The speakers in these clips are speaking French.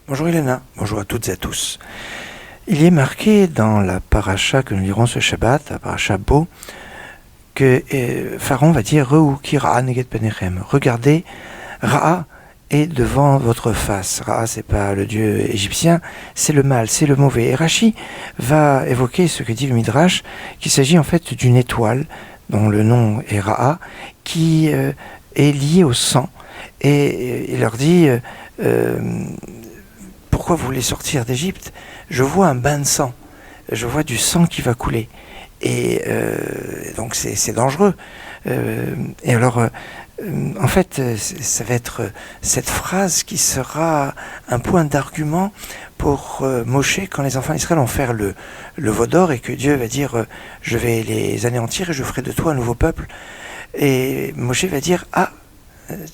Bonjour Elena, bonjour à toutes et à tous. Il y est marqué dans la paracha que nous lirons ce Shabbat, la paracha Bo, que Pharaon va dire Re'u ki ra'a neget penechem. Regardez, Ra'a est devant votre face. Ra'a, c'est pas le dieu égyptien, c'est le mal, c'est le mauvais. Et Rashi va évoquer ce que dit le Midrash, qu'il s'agit en fait d'une étoile dont le nom est Ra'a, qui est liée au sang. Et il leur dit pourquoi vous voulez sortir d'Égypte? Je vois un bain de sang, je vois du sang qui va couler. Et donc c'est dangereux. Et alors, en fait, ça va être cette phrase qui sera un point d'argument pour Moshe quand les enfants d'Israël vont faire le veau d'or et que Dieu va dire je vais les anéantir et je ferai de toi un nouveau peuple. Et Moshe va dire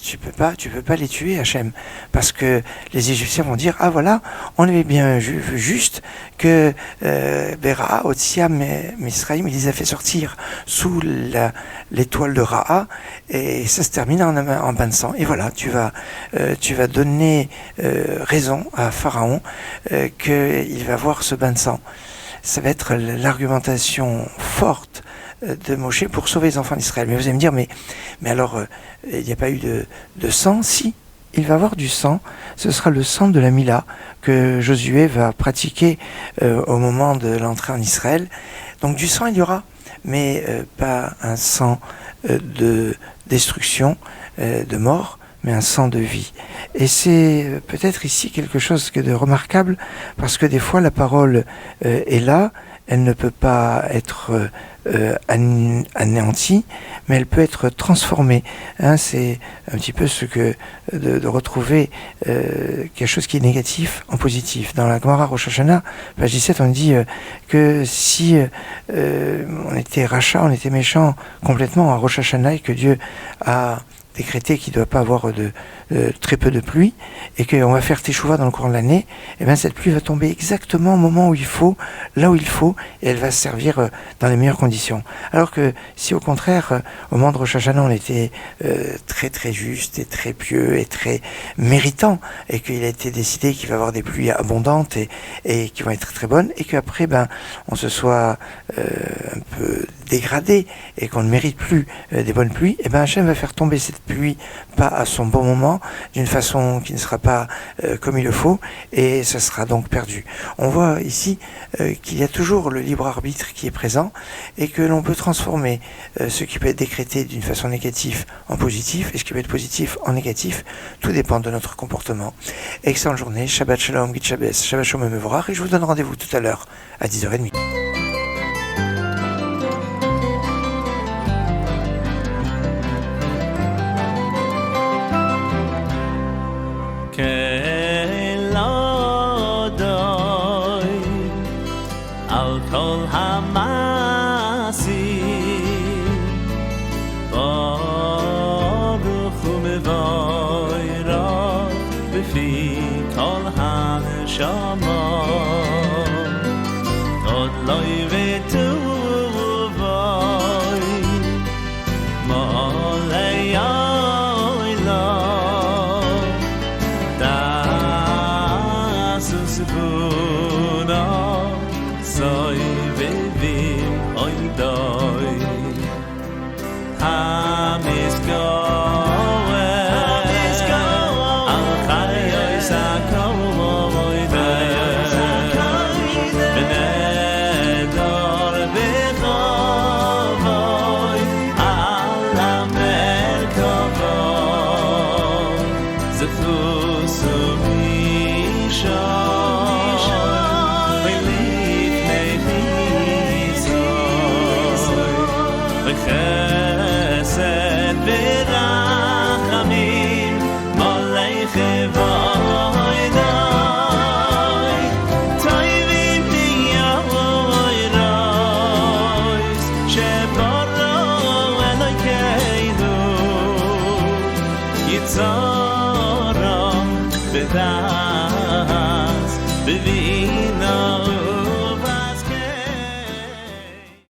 tu peux pas les tuer, Hachem, parce que les Égyptiens vont dire voilà, on avait bien vu juste que Ra'a, Otziam, Misraïm, il les a fait sortir sous l'étoile de Ra'a, et ça se termine en bain de sang. Et voilà, tu vas donner raison à Pharaon qu'il va voir ce bain de sang. Ça va être l'argumentation forte de Moshe pour sauver les enfants d'Israël. Mais vous allez me dire, mais alors, il n'y a pas eu de sang? Si, il va y avoir du sang. Ce sera le sang de la Mila que Josué va pratiquer au moment de l'entrée en Israël. Donc du sang, il y aura, mais pas un sang de destruction, de mort, mais un sang de vie. Et c'est peut-être ici quelque chose de remarquable, parce que des fois la parole est là, elle ne peut pas être anéantie, mais elle peut être transformée. C'est un petit peu ce que de retrouver quelque chose qui est négatif en positif. Dans la Gemara Rosh Hashanah, page 17, on dit que si on était rachat, on était méchant complètement à Rosh Hashanah et que Dieu a décrété qu'il ne doit pas avoir très peu de pluie et qu'on va faire teshuva dans le courant de l'année, et bien cette pluie va tomber exactement au moment où il faut, là où il faut, et elle va servir dans les meilleures conditions. Alors que si au contraire, au moment de Rosh Hashanah, on était très très juste et très pieux et très méritant, et qu'il a été décidé qu'il va y avoir des pluies abondantes et qui vont être très bonnes, et qu'après on se soit un peu dégradé et qu'on ne mérite plus des bonnes pluies, et bien Hachem va faire tomber cette pluie pas à son bon moment, d'une façon qui ne sera pas comme il le faut, et ça sera donc perdu. On voit ici qu'il y a toujours le libre arbitre qui est présent, et que l'on peut transformer ce qui peut être décrété d'une façon négative en positif, et ce qui peut être positif en négatif. Tout dépend de notre comportement. Excellente journée, Shabbat Shalom, Git Shabbos, Shabbat Shalom Mevorach, et je vous donne rendez-vous tout à l'heure à 10h30. Yitzhara b'das b'vi